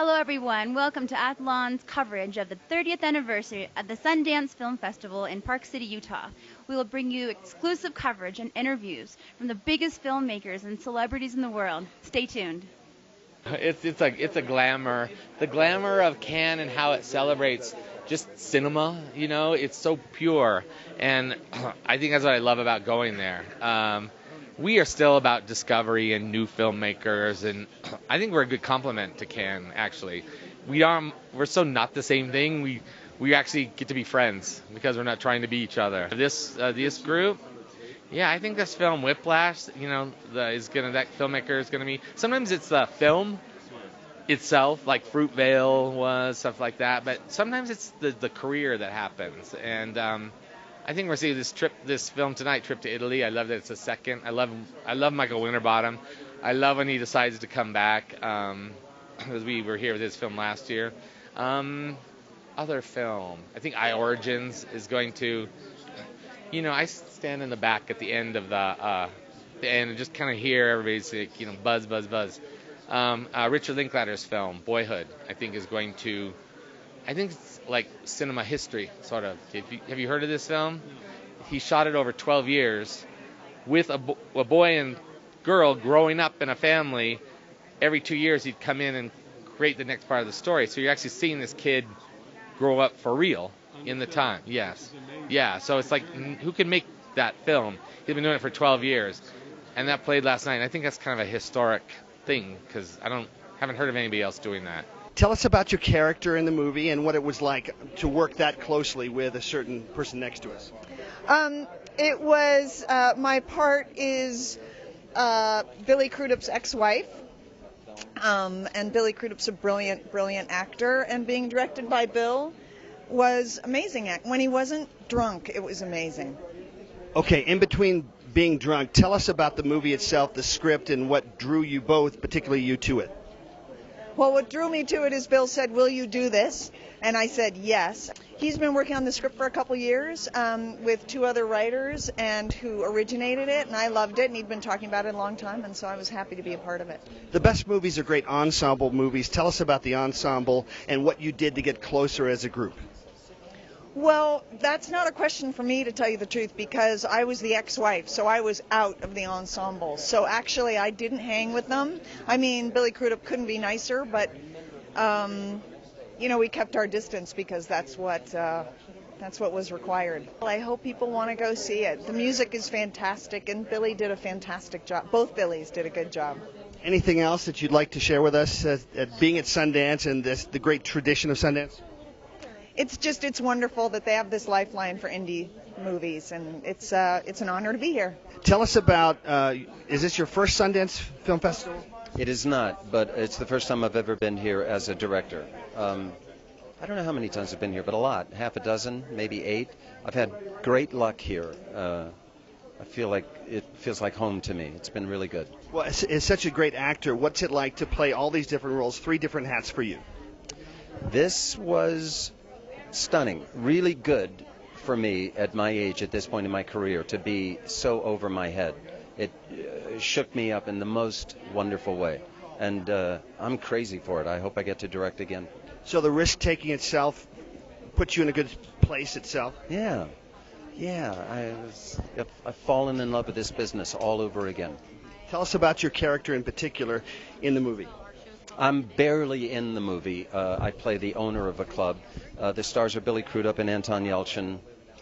Hello, everyone. Welcome to Ahlan's coverage of the 30th anniversary of the Sundance Film Festival in Park City, Utah. We will bring you exclusive coverage and interviews from the biggest filmmakers and celebrities in the world. Stay tuned. It's a glamour, the glamour of Cannes and how it celebrates just cinema. It's so pure, and I think that's what I love about going there. We are still about discovery and new filmmakers, and I think we're a good complement to Cannes. Actually, we're so not the same thing. We actually get to be friends because we're not trying to be each other. This group. Yeah, I think this film Whiplash, that filmmaker is gonna be. Sometimes it's the film itself, like Fruitvale was, stuff like that. But sometimes it's the career that happens. And I think we're seeing this film tonight, Trip to Italy. I love that it's a second. I love Michael Winterbottom. I love when he decides to come back, because we were here with his film last year. Other film, I think I Origins is going to. I stand in the back at the end of the end and just kind of hear everybody's buzz, buzz, buzz. Richard Linklater's film Boyhood, I think is going to. I think it's like cinema history, sort of. Have you heard of this film? He shot it over 12 years with a boy and girl growing up in a family. Every 2 years he'd come in and create the next part of the story. So you're actually seeing this kid grow up for real in the time. Yes. Yeah, so it's like, who can make that film? He's been doing it for 12 years. And that played last night. And I think that's kind of a historic thing because haven't heard of anybody else doing that. Tell us about your character in the movie and what it was like to work that closely with a certain person next to us. My part is Billy Crudup's ex-wife. And Billy Crudup's a brilliant, brilliant actor. And being directed by Bill was amazing. When he wasn't drunk, it was amazing. Okay, in between being drunk, tell us about the movie itself, the script, and what drew you both, particularly you, to it. Well, what drew me to it is Bill said, "Will you do this?" And I said, yes. He's been working on the script for a couple years with two other writers and who originated it, and I loved it, and he'd been talking about it a long time, and so I was happy to be a part of it. The best movies are great ensemble movies. Tell us about the ensemble and what you did to get closer as a group. Well, that's not a question for me, to tell you the truth, because I was the ex-wife, so I was out of the ensemble. So actually, I didn't hang with them. I mean, Billy Crudup couldn't be nicer, but we kept our distance because that's what was required. Well, I hope people want to go see it. The music is fantastic, and Billy did a fantastic job. Both Billys did a good job. Anything else that you'd like to share with us at being at Sundance and the great tradition of Sundance? It's wonderful that they have this lifeline for indie movies, and it's an honor to be here. Tell us about, is this your first Sundance Film Festival? It is not, but it's the first time I've ever been here as a director. I don't know how many times I've been here, but a lot, half a dozen, maybe 8. I've had great luck here. I feel like it feels like home to me. It's been really good. Well, as such a great actor, what's it like to play all these different roles, 3 different hats for you? This was stunning, really good for me at my age, at this point in my career, to be so over my head. It shook me up in the most wonderful way, and I'm crazy for it. I hope I get to direct again. So the risk-taking itself puts you in a good place itself? Yeah. I've fallen in love with this business all over again. Tell us about your character in particular in the movie. I'm barely in the movie. I play the owner of a club. The stars are Billy Crudup and Anton Yelchin.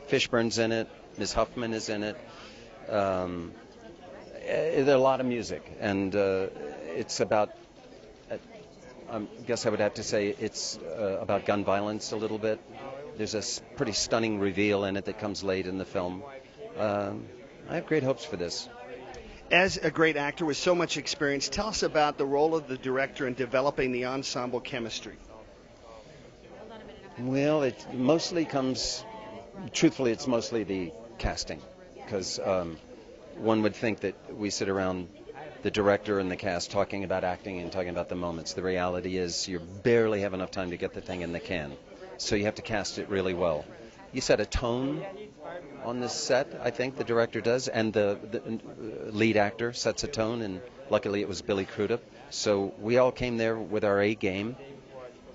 Fishburne's in it. Ms. Huffman is in it. There's a lot of music, and it's about, I guess I would have to say it's about gun violence a little bit. There's a pretty stunning reveal in it that comes late in the film. I have great hopes for this. As a great actor with so much experience, tell us about the role of the director in developing the ensemble chemistry. Well, it mostly comes, truthfully, it's mostly the casting, because one would think that we sit around the director and the cast talking about acting and talking about the moments. The reality is you barely have enough time to get the thing in the can, so you have to cast it really well. You set a tone on this set, I think the director does, and the lead actor sets a tone, and luckily it was Billy Crudup. So we all came there with our A game,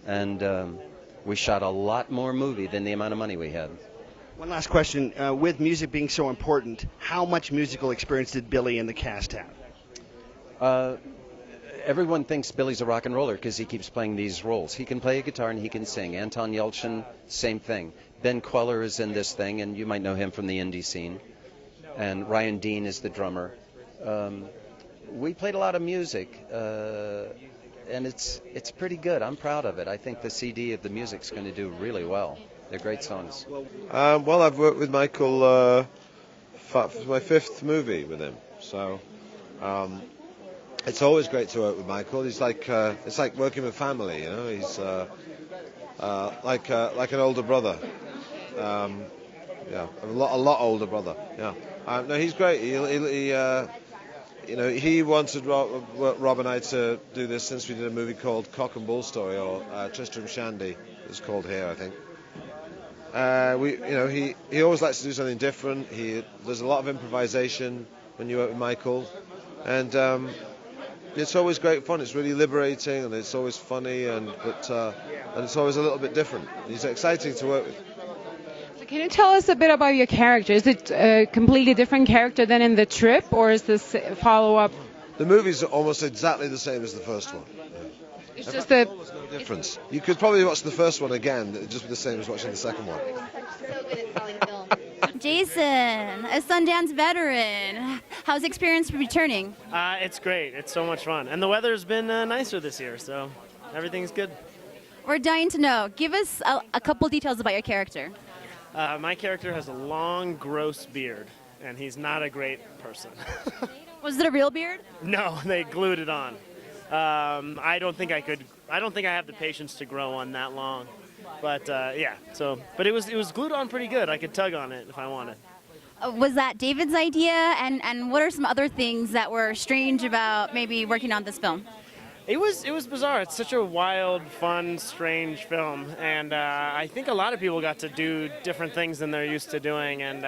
and we shot a lot more movie than the amount of money we had. One last question. With music being so important, how much musical experience did Billy and the cast have? Everyone thinks Billy's a rock and roller because he keeps playing these roles. He can play a guitar and he can sing. Anton Yelchin, same thing. Ben Queller is in this thing, and you might know him from the indie scene. And Ryan Dean is the drummer. We played a lot of music, and it's pretty good. I'm proud of it. I think the CD of the music's going to do really well. They're great songs. Well, I've worked with Michael for my 5th movie with him, so it's always great to work with Michael. He's like it's like working with family, you know. He's like an older brother. Yeah, a lot older brother. Yeah. No, he's great. He wanted Rob and I to do this since we did a movie called Cock and Bull Story, or Tristram Shandy, it's called here, I think. He always likes to do something different. There's a lot of improvisation when you work with Michael, and it's always great fun. It's really liberating, and it's always funny, and it's always a little bit different. He's exciting to work with. So can you tell us a bit about your character? Is it a completely different character than in The Trip, or is this follow-up? The movie's almost exactly the same as the first one. It's just that almost no difference. You could probably watch the first one again, it'd just be the same as watching the second one. So good at selling film. Jason, a Sundance veteran, how's the experience returning? It's great. It's so much fun. And the weather's been nicer this year, so everything's good. We're dying to know. Give us a couple details about your character. My character has a long, gross beard, and he's not a great person. Was it a real beard? No, they glued it on. I don't think I have the patience to grow one that long. But yeah, but it was glued on pretty good. I could tug on it if I wanted. Was that David's idea? And what are some other things that were strange about maybe working on this film? It was bizarre. It's such a wild, fun, strange film, and I think a lot of people got to do different things than they're used to doing, and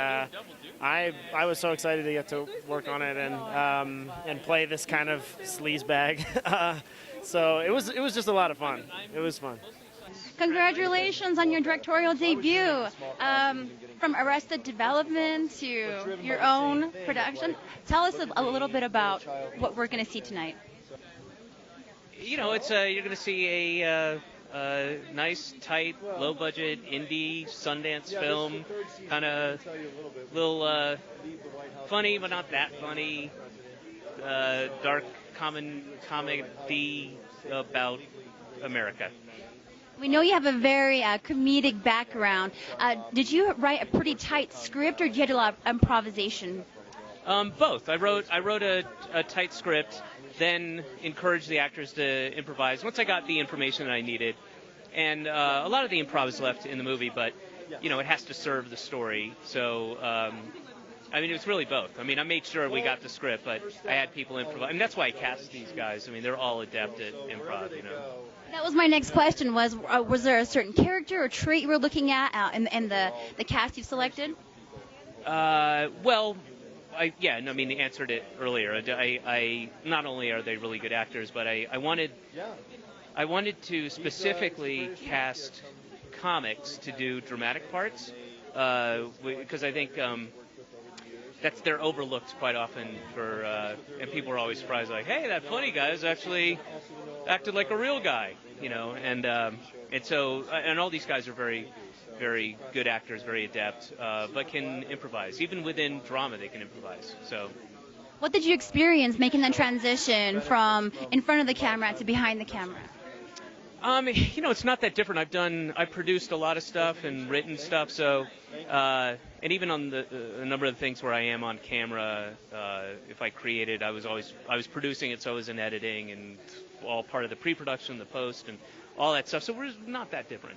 I was so excited to get to work on it and play this kind of sleazebag. So it was just a lot of fun. It was fun. Congratulations on your directorial debut. From Arrested Development to your own production. Tell us a little bit about what we're going to see tonight. You know, it's you're going to see a nice, tight, low-budget indie Sundance film, kind of little funny but not that funny, dark comedy about America. We know you have a very comedic background. Did you write a pretty tight script, or did you have a lot of improvisation? Both. I wrote a tight script, then encouraged the actors to improvise once I got the information that I needed. And a lot of the improv is left in the movie, but you know, it has to serve the story. So I mean, it was really both. I mean, I made sure we got the script, but I had people improvise. I mean, that's why I cast these guys. I mean, they're all adept at improv, you know. That was my next question. Was there a certain character or trait you were looking at in the cast you've selected? Well, I mean, they answered it earlier. I not only are they really good actors, but I wanted to specifically cast comics to do dramatic parts, because I think they're overlooked quite often and people are always surprised, like, hey, that funny guy is actually acted like a real guy, you know, and so all these guys are very, very good actors, very adept, but can improvise. Even within drama, they can improvise. So, what did you experience making that transition from in front of the camera to behind the camera? You know, it's not that different. I've produced a lot of stuff and written stuff, so, and even on a number of things where I am on camera, if I created, I was producing it, so I was in editing and all part of the pre-production, the post, and all that stuff. So we're not that different.